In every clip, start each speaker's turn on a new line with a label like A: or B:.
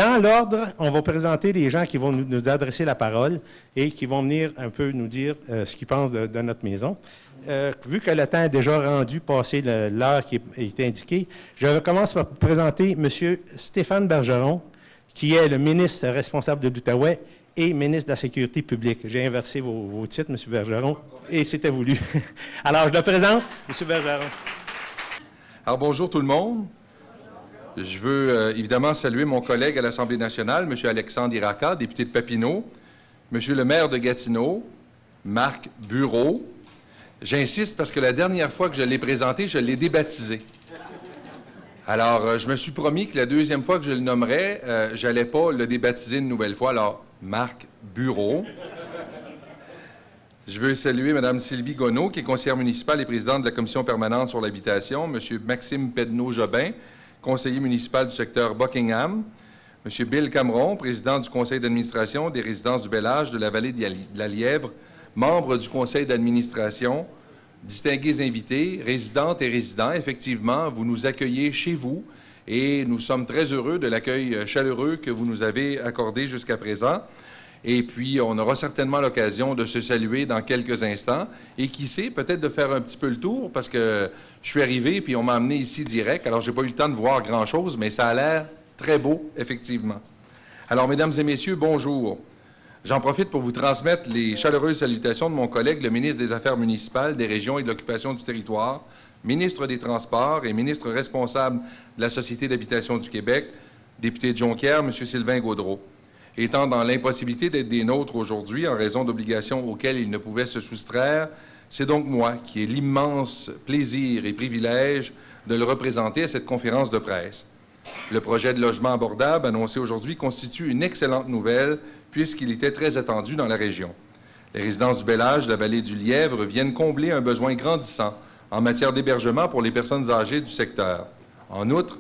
A: Dans l'ordre, on va présenter les gens qui vont nous adresser la parole et qui vont venir un peu nous dire ce qu'ils pensent de notre maison. Vu que le temps est déjà rendu, passé l'heure qui a été indiquée, je commence par présenter M. Stéphane Bergeron, qui est le ministre responsable de l'Outaouais et ministre de la Sécurité publique. J'ai inversé vos titres, M. Bergeron, et c'était voulu. Alors, je le présente, M. Bergeron.
B: Alors, bonjour tout le monde. Je veux évidemment saluer mon collègue à l'Assemblée nationale, M. Alexandre Iraca, député de Papineau, M. le maire de Gatineau, Marc Bureau. J'insiste parce que la dernière fois que je l'ai présenté, je l'ai débaptisé. Alors, je me suis promis que la deuxième fois que je le nommerais, je n'allais pas le débaptiser une nouvelle fois. Alors, Marc Bureau. Je veux saluer Mme Sylvie Gonneau, qui est conseillère municipale et présidente de la Commission permanente sur l'habitation, M. Maxime Pedneau-Jobin, conseiller municipal du secteur Buckingham, M. Bill Cameron, président du conseil d'administration des résidences du Bel-Âge de la vallée de la Lièvre, membre du conseil d'administration, distingués invités, résidentes et résidents, effectivement, vous nous accueillez chez vous et nous sommes très heureux de l'accueil chaleureux que vous nous avez accordé jusqu'à présent. Et puis, on aura certainement l'occasion de se saluer dans quelques instants. Et qui sait, peut-être de faire un petit peu le tour, parce que je suis arrivé, puis on m'a amené ici direct. Alors, j'ai pas eu le temps de voir grand-chose, mais ça a l'air très beau, effectivement. Alors, mesdames et messieurs, bonjour. J'en profite pour vous transmettre les chaleureuses salutations de mon collègue, le ministre des Affaires municipales, des régions et de l'occupation du territoire, ministre des Transports et ministre responsable de la Société d'habitation du Québec, député de Jonquière, M. Sylvain Gaudreault. Étant dans l'impossibilité d'être des nôtres aujourd'hui en raison d'obligations auxquelles il ne pouvait se soustraire, c'est donc moi qui ai l'immense plaisir et privilège de le représenter à cette conférence de presse. Le projet de logement abordable annoncé aujourd'hui constitue une excellente nouvelle puisqu'il était très attendu dans la région. Les résidences du Bel-Âge de la vallée du Lièvre viennent combler un besoin grandissant en matière d'hébergement pour les personnes âgées du secteur. En outre,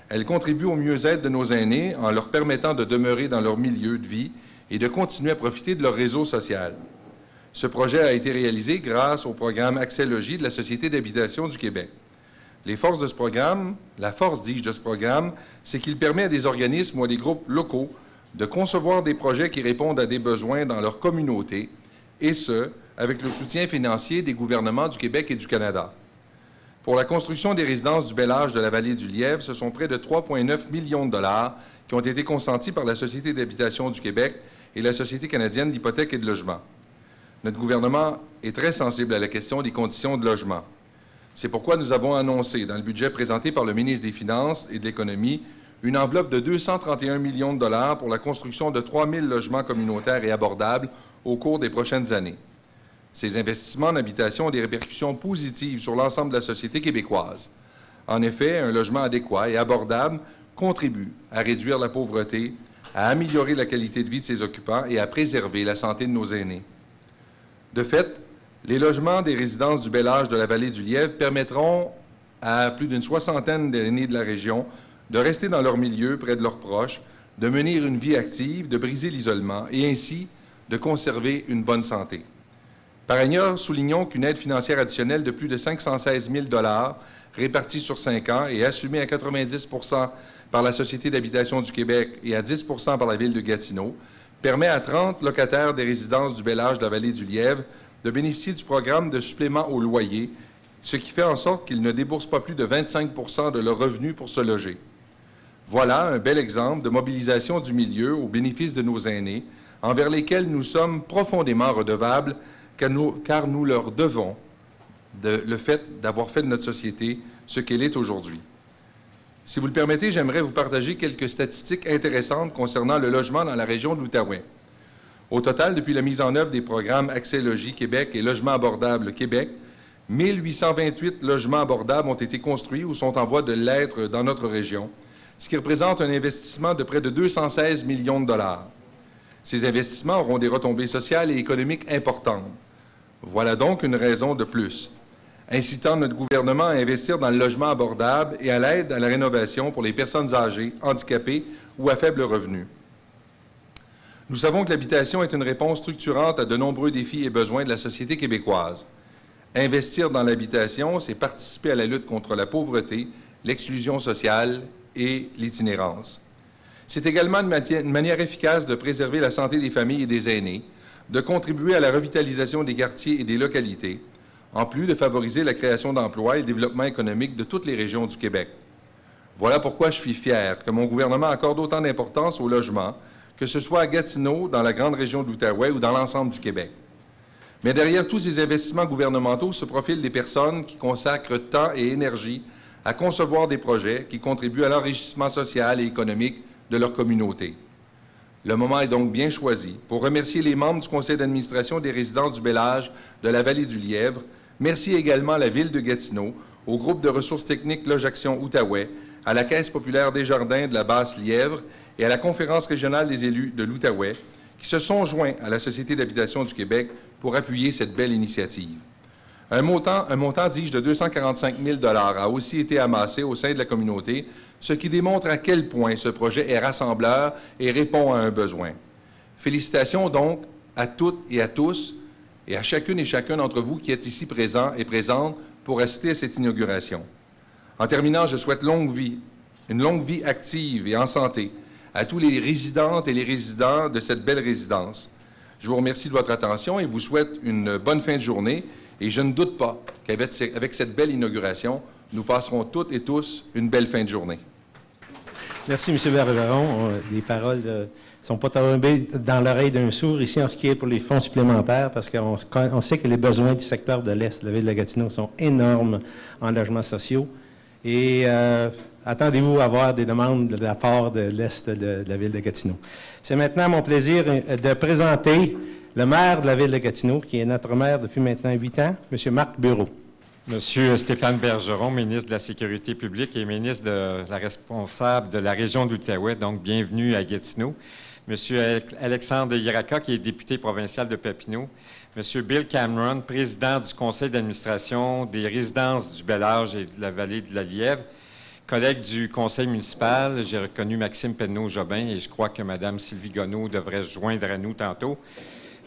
B: elles contribuent au mieux-être de nos aînés en leur permettant de demeurer dans leur milieu de vie et de continuer à profiter de leur réseau social. Ce projet a été réalisé grâce au programme Accès Logis de la Société d'habitation du Québec. Les forces de ce programme, la force, dis-je, de ce programme, c'est qu'il permet à des organismes ou à des groupes locaux de concevoir des projets qui répondent à des besoins dans leur communauté, et ce, avec le soutien financier des gouvernements du Québec et du Canada. Pour la construction des résidences du Bel-Âge de la vallée du Lièvre, ce sont près de 3,9 millions de dollars qui ont été consentis par la Société d'habitation du Québec et la Société canadienne d'hypothèques et de logement. Notre gouvernement est très sensible à la question des conditions de logement. C'est pourquoi nous avons annoncé, dans le budget présenté par le ministre des Finances et de l'Économie, une enveloppe de 231 millions de dollars pour la construction de 3 000 logements communautaires et abordables au cours des prochaines années. Ces investissements en habitation ont des répercussions positives sur l'ensemble de la société québécoise. En effet, un logement adéquat et abordable contribue à réduire la pauvreté, à améliorer la qualité de vie de ses occupants et à préserver la santé de nos aînés. De fait, les logements des résidences du Bel-Âge de la vallée du Lièvre permettront à plus d'une soixantaine d'aînés de la région de rester dans leur milieu, près de leurs proches, de mener une vie active, de briser l'isolement et ainsi de conserver une bonne santé. Par ailleurs, soulignons qu'une aide financière additionnelle de plus de 516 000 $ répartie sur 5 ans et assumée à 90 % par la Société d'habitation du Québec et à 10 % par la Ville de Gatineau permet à 30 locataires des résidences du Bel-Âge de la vallée du Lièvre de bénéficier du programme de supplément au loyer, ce qui fait en sorte qu'ils ne déboursent pas plus de 25 % de leurs revenus pour se loger. Voilà un bel exemple de mobilisation du milieu au bénéfice de nos aînés, envers lesquels nous sommes profondément redevables car nous leur devons le fait d'avoir fait de notre société ce qu'elle est aujourd'hui. Si vous le permettez, j'aimerais vous partager quelques statistiques intéressantes concernant le logement dans la région de l'Outaouais. Au total, depuis la mise en œuvre des programmes Accès Logis Québec et Logement abordable Québec, 1828 logements abordables ont été construits ou sont en voie de l'être dans notre région, ce qui représente un investissement de près de 216 millions de dollars. Ces investissements auront des retombées sociales et économiques importantes. Voilà donc une raison de plus, incitant notre gouvernement à investir dans le logement abordable et à l'aide à la rénovation pour les personnes âgées, handicapées ou à faible revenu. Nous savons que l'habitation est une réponse structurante à de nombreux défis et besoins de la société québécoise. Investir dans l'habitation, c'est participer à la lutte contre la pauvreté, l'exclusion sociale et l'itinérance. C'est également une manière efficace de préserver la santé des familles et des aînés, de contribuer à la revitalisation des quartiers et des localités, en plus de favoriser la création d'emplois et le développement économique de toutes les régions du Québec. Voilà pourquoi je suis fier que mon gouvernement accorde autant d'importance au logement, que ce soit à Gatineau, dans la grande région de l'Outaouais ou dans l'ensemble du Québec. Mais derrière tous ces investissements gouvernementaux se profilent des personnes qui consacrent temps et énergie à concevoir des projets qui contribuent à l'enrichissement social et économique de leur communauté. Le moment est donc bien choisi pour remercier les membres du conseil d'administration des résidences du Bel-Âge de la vallée du Lièvre. Merci également à la ville de Gatineau, au groupe de ressources techniques Loge-Action Outaouais, à la Caisse populaire Desjardins de la Basse-Lièvre et à la Conférence régionale des élus de l'Outaouais, qui se sont joints à la Société d'habitation du Québec pour appuyer cette belle initiative. Un montant, dis-je, de 245 000 $ a aussi été amassé au sein de la communauté, ce qui démontre à quel point ce projet est rassembleur et répond à un besoin. Félicitations donc à toutes et à tous, et à chacune et chacun d'entre vous qui êtes ici présents et présentes pour assister à cette inauguration. En terminant, je souhaite une longue vie active et en santé à tous les résidentes et les résidents de cette belle résidence. Je vous remercie de votre attention et vous souhaite une bonne fin de journée. Et je ne doute pas qu'avec cette belle inauguration, nous passerons toutes et tous une belle fin de journée.
A: Merci, M. Bergeron. Les paroles ne sont pas tombées dans l'oreille d'un sourd ici en ce qui est pour les fonds supplémentaires, parce qu'on sait que les besoins du secteur de l'Est de la ville de Gatineau sont énormes en logements sociaux. Et attendez-vous à avoir des demandes de la part de l'Est de la ville de Gatineau. C'est maintenant mon plaisir de présenter le maire de la ville de Gatineau, qui est notre maire depuis maintenant 8 ans, M. Marc Bureau.
C: Monsieur Stéphane Bergeron, ministre de la Sécurité publique et ministre de la responsable de la région d'Outaouais, donc bienvenue à Gatineau. Monsieur Alexandre Iraka, qui est député provincial de Papineau. Monsieur Bill Cameron, président du conseil d'administration des résidences du Bel-Âge et de la vallée de la Lièvre. Collègue du conseil municipal, j'ai reconnu Maxime Pedneau-Jobin et je crois que Mme Sylvie Gonneau devrait se joindre à nous tantôt.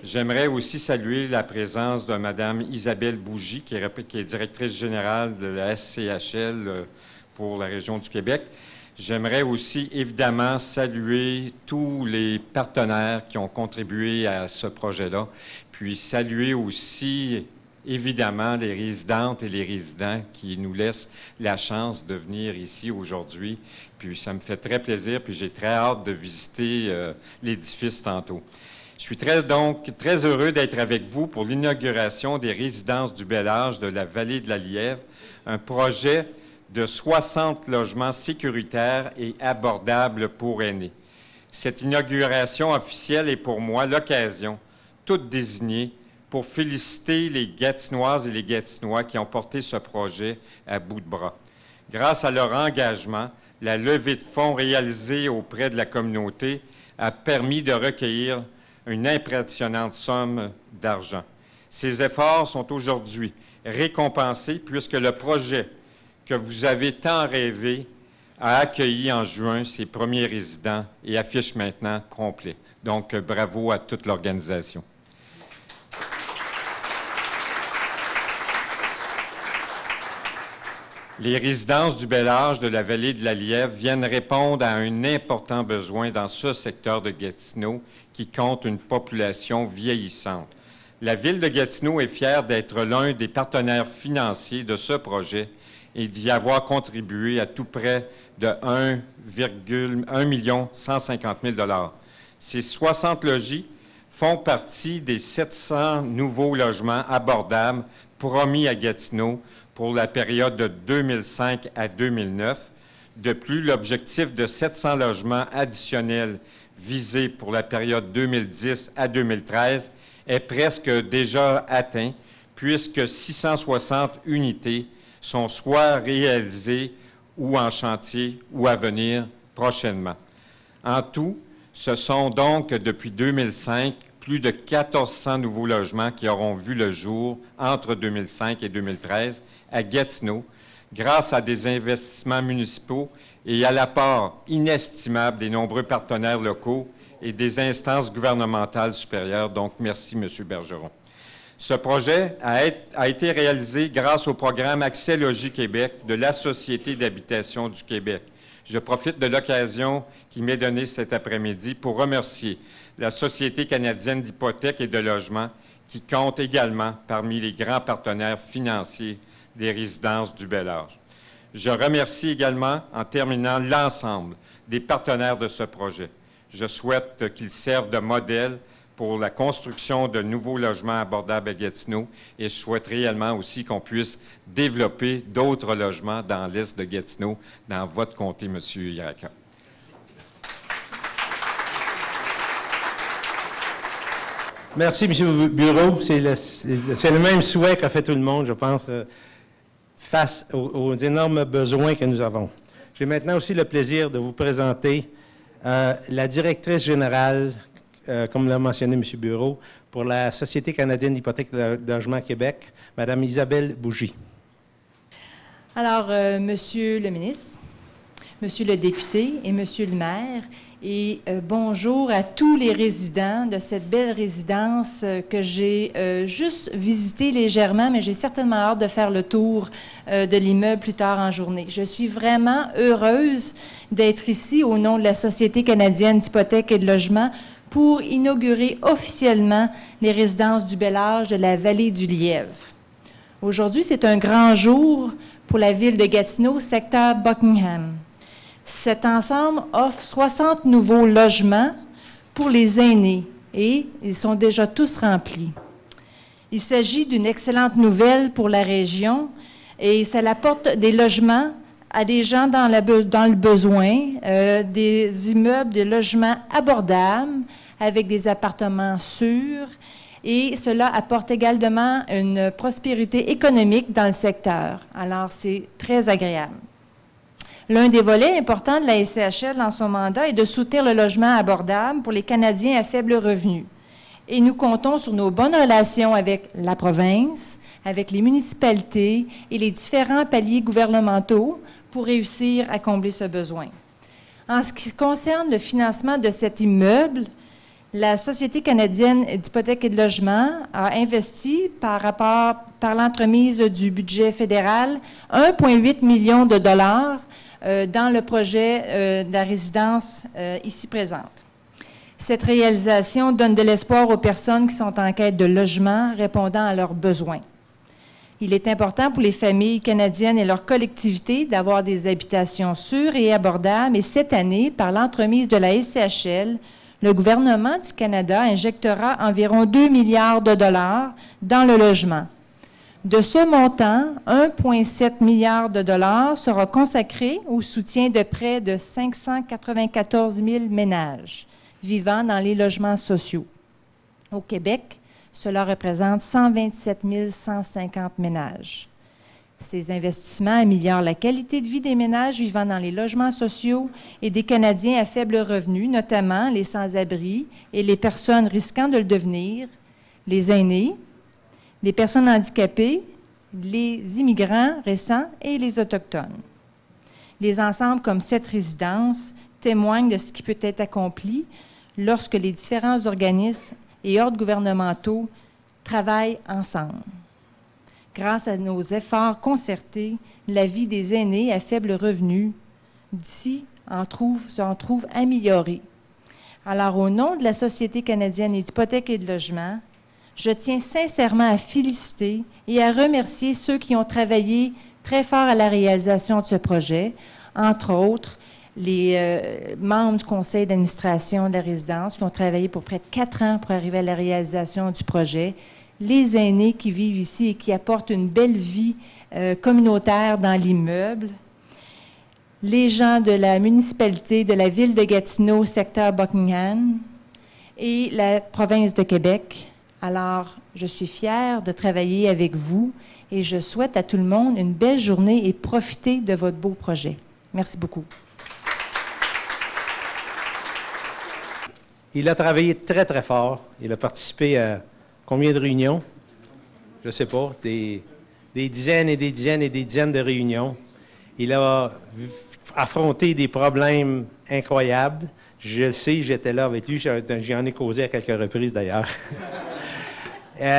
C: J'aimerais aussi saluer la présence de Mme Isabelle Bougie, qui est directrice générale de la SCHL pour la région du Québec. J'aimerais aussi évidemment saluer tous les partenaires qui ont contribué à ce projet-là, puis saluer aussi évidemment les résidentes et les résidents qui nous laissent la chance de venir ici aujourd'hui. Puis ça me fait très plaisir, puis j'ai très hâte de visiter l'édifice tantôt. Je suis donc très heureux d'être avec vous pour l'inauguration des résidences du Bel-Âge de la vallée de la Lièvre, un projet de 60 logements sécuritaires et abordables pour aînés. Cette inauguration officielle est pour moi l'occasion, toute désignée, pour féliciter les Gatinoises et les Gatinois qui ont porté ce projet à bout de bras. Grâce à leur engagement, la levée de fonds réalisée auprès de la communauté a permis de recueillir une impressionnante somme d'argent. Ces efforts sont aujourd'hui récompensés puisque le projet que vous avez tant rêvé a accueilli en juin ses premiers résidents et affiche maintenant complet. Donc, bravo à toute l'organisation. Les résidences du Bel-Âge de la vallée de la Lièvre viennent répondre à un important besoin dans ce secteur de Gatineau qui compte une population vieillissante. La ville de Gatineau est fière d'être l'un des partenaires financiers de ce projet et d'y avoir contribué à tout près de 1 150 000 $. Ces 60 logis font partie des 700 nouveaux logements abordables promis à Gatineau pour la période de 2005 à 2009. De plus, l'objectif de 700 logements additionnels visé pour la période 2010 à 2013 est presque déjà atteint, puisque 660 unités sont soit réalisées ou en chantier ou à venir prochainement. En tout, ce sont donc depuis 2005 plus de 1400 nouveaux logements qui auront vu le jour entre 2005 et 2013 à Gatineau, grâce à des investissements municipaux et à l'apport inestimable des nombreux partenaires locaux et des instances gouvernementales supérieures. Donc, merci, M. Bergeron. Ce projet a été réalisé grâce au programme Accès Logis Québec de la Société d'habitation du Québec. Je profite de l'occasion qui m'est donnée cet après-midi pour remercier la Société canadienne d'hypothèques et de logement, qui compte également parmi les grands partenaires financiers des résidences du Bel-Âge. Je remercie également, en terminant, l'ensemble des partenaires de ce projet. Je souhaite qu'ils servent de modèle pour la construction de nouveaux logements abordables à Gatineau et je souhaite réellement aussi qu'on puisse développer d'autres logements dans l'est de Gatineau, dans votre comté, M. Yaraka.
A: Merci, M. Bureau. C'est le même souhait qu'a fait tout le monde, je pense, face aux énormes besoins que nous avons. J'ai maintenant aussi le plaisir de vous présenter la directrice générale, comme l'a mentionné M. Bureau, pour la Société canadienne d'hypothèques et de logement Québec, Mme Isabelle Bougie.
D: Alors, Monsieur le ministre, Monsieur le député et Monsieur le maire, et bonjour à tous les résidents de cette belle résidence que j'ai juste visitée légèrement, mais j'ai certainement hâte de faire le tour de l'immeuble plus tard en journée. Je suis vraiment heureuse d'être ici au nom de la Société canadienne d'hypothèques et de logement pour inaugurer officiellement les résidences du Bel-Âge de la vallée du Lièvre. Aujourd'hui, c'est un grand jour pour la ville de Gatineau, secteur Buckingham. Cet ensemble offre 60 nouveaux logements pour les aînés et ils sont déjà tous remplis. Il s'agit d'une excellente nouvelle pour la région et ça apporte des logements à des gens dans le besoin, des immeubles, des logements abordables avec des appartements sûrs et cela apporte également une prospérité économique dans le secteur. Alors, c'est très agréable. L'un des volets importants de la SCHL dans son mandat est de soutenir le logement abordable pour les Canadiens à faible revenu. Et nous comptons sur nos bonnes relations avec la province, avec les municipalités et les différents paliers gouvernementaux pour réussir à combler ce besoin. En ce qui concerne le financement de cet immeuble, la Société canadienne d'hypothèques et de logement a investi par l'entremise du budget fédéral 1,8 million de dollars dans le projet de la résidence ici présente. Cette réalisation donne de l'espoir aux personnes qui sont en quête de logement répondant à leurs besoins. Il est important pour les familles canadiennes et leurs collectivités d'avoir des habitations sûres et abordables et cette année, par l'entremise de la SCHL, le gouvernement du Canada injectera environ 2 milliards de dollars dans le logement. De ce montant, 1,7 milliard de dollars sera consacré au soutien de près de 594 000 ménages vivant dans les logements sociaux. Au Québec, cela représente 127 150 ménages. Ces investissements améliorent la qualité de vie des ménages vivant dans les logements sociaux et des Canadiens à faible revenu, notamment les sans-abri et les personnes risquant de le devenir, les aînés, les personnes handicapées, les immigrants récents et les Autochtones. Les ensembles comme cette résidence témoignent de ce qui peut être accompli lorsque les différents organismes et ordres gouvernementaux travaillent ensemble. Grâce à nos efforts concertés, la vie des aînés à faible revenu d'ici s'en trouve améliorée. Alors, au nom de la Société canadienne d'hypothèques et de logement, je tiens sincèrement à féliciter et à remercier ceux qui ont travaillé très fort à la réalisation de ce projet, entre autres les membres du conseil d'administration de la résidence qui ont travaillé pour près de 4 ans pour arriver à la réalisation du projet, les aînés qui vivent ici et qui apportent une belle vie communautaire dans l'immeuble, les gens de la municipalité de la ville de Gatineau, secteur Buckingham, et la province de Québec. Alors, je suis fière de travailler avec vous et je souhaite à tout le monde une belle journée et profiter de votre beau projet. Merci beaucoup.
A: Il a travaillé très, très fort. Il a participé à combien de réunions? Je ne sais pas, des dizaines et des dizaines et des dizaines de réunions. Il a affronté des problèmes incroyables. Je le sais, j'étais là avec lui, j'en ai causé à quelques reprises d'ailleurs.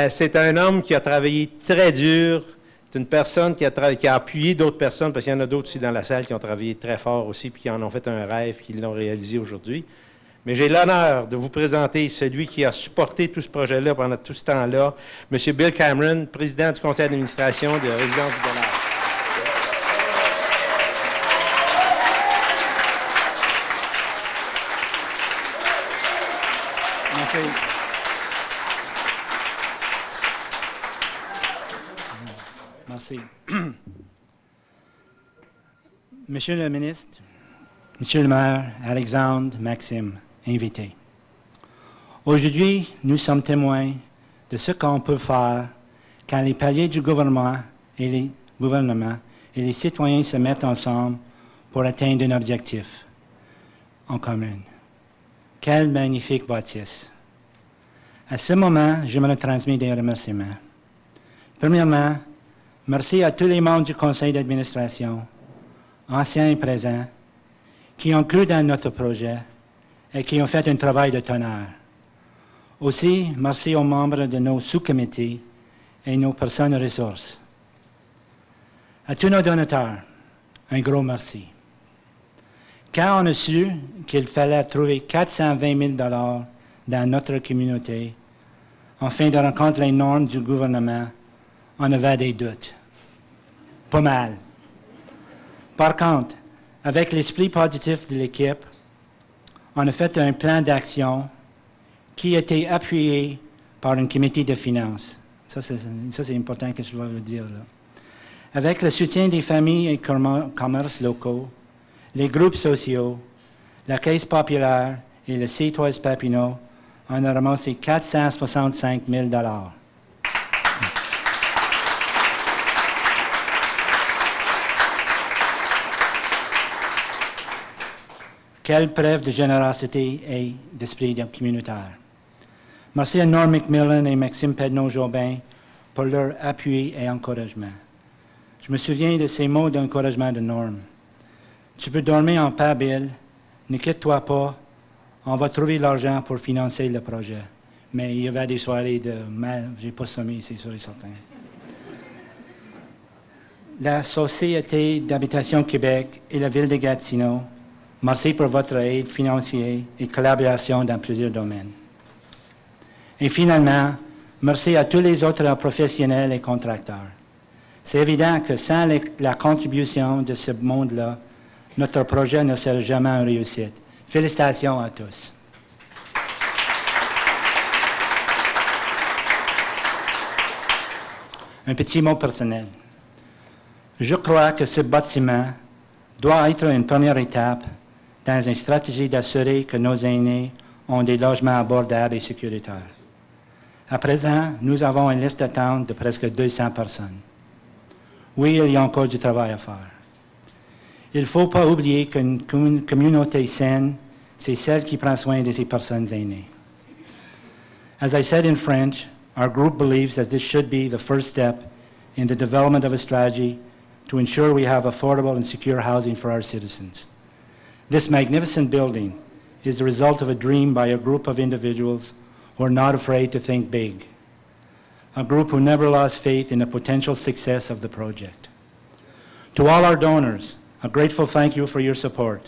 A: C'est un homme qui a travaillé très dur, C'est une personne qui a appuyé d'autres personnes, parce qu'il y en a d'autres aussi dans la salle qui ont travaillé très fort aussi, puis qui en ont fait un rêve, qui l'ont réalisé aujourd'hui. Mais j'ai l'honneur de vous présenter celui qui a supporté tout ce projet-là pendant tout ce temps-là, M. Bill Cameron, président du conseil d'administration de Résidence du Bonheur.
E: Merci. Merci. Monsieur le ministre, Monsieur le maire, Alexandre, Maxime, invités. Aujourd'hui, nous sommes témoins de ce qu'on peut faire quand les paliers du gouvernement et les citoyens se mettent ensemble pour atteindre un objectif en commun. Quelle magnifique bâtisse! À ce moment, je me transmets des remerciements. Premièrement, merci à tous les membres du conseil d'administration, anciens et présents, qui ont cru dans notre projet et qui ont fait un travail de tonnerre. Aussi, merci aux membres de nos sous-comités et nos personnes ressources. À tous nos donateurs, un gros merci. Quand on a su qu'il fallait trouver 420 000 $ dans notre communauté, afin de rencontrer les normes du gouvernement, on avait des doutes. Pas mal. Par contre, avec l'esprit positif de l'équipe, on a fait un plan d'action qui a été appuyé par un comité de finances. Ça, c'est important que je dois vous dire là. Avec le soutien des familles et commerces locaux, les groupes sociaux, la Caisse populaire et le C3 Papineau, on a ramassé 465 000 $. Quelle preuve de générosité et d'esprit communautaire. Merci à Norm McMillan et Maxime Pedneau-Jobin pour leur appui et encouragement. Je me souviens de ces mots d'encouragement de Norm. Tu peux dormir en paix, Bill. Ne quitte-toi pas. On va trouver l'argent pour financer le projet. Mais il y avait des soirées de mal. J'ai pas sommeil, c'est sûr et certain. La Société d'habitation Québec et la Ville de Gatineau, merci pour votre aide financière et collaboration dans plusieurs domaines. Et finalement, merci à tous les autres professionnels et contracteurs. C'est évident que sans la contribution de ce monde-là, notre projet ne serait jamais une réussite. Félicitations à tous. Un petit mot personnel. Je crois que ce bâtiment doit être une première étape dans une stratégie d'assurer que nos aînés ont des logements abordables et sécuritaires. À présent, nous avons une liste d'attente de presque 200 personnes. Oui, il y a encore du travail à faire. Il ne faut pas oublier qu'une communauté saine, c'est celle qui prend soin de ces personnes aînées. As I said in French, our group believes that this should be the first step in the development of a strategy to ensure we have affordable and secure housing for our citizens. This magnificent building is the result of a dream by a group of individuals who are not afraid to think big, a group who never lost faith in the potential success of the project. To all our donors, a grateful thank you for your support.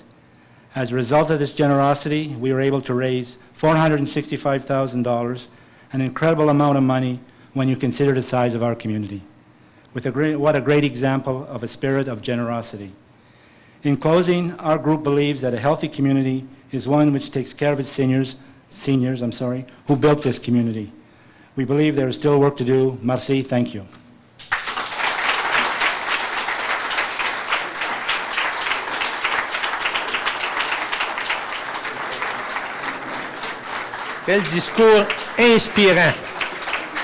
E: As a result of this generosity, we were able to raise $465,000, an incredible amount of money when you consider the size of our community. What a great example of a spirit of generosity. In closing, our group believes that a healthy community is one which takes care of its seniors who built this community. We believe there is still work to do. Merci, thank you.
A: Quel discours inspirant.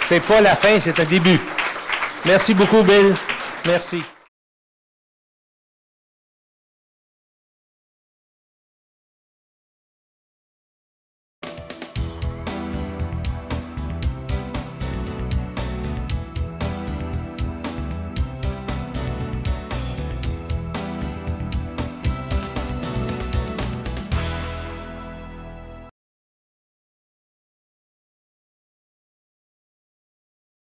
A: C'est pas la fin, c'est un début. Merci beaucoup, Bill. Merci.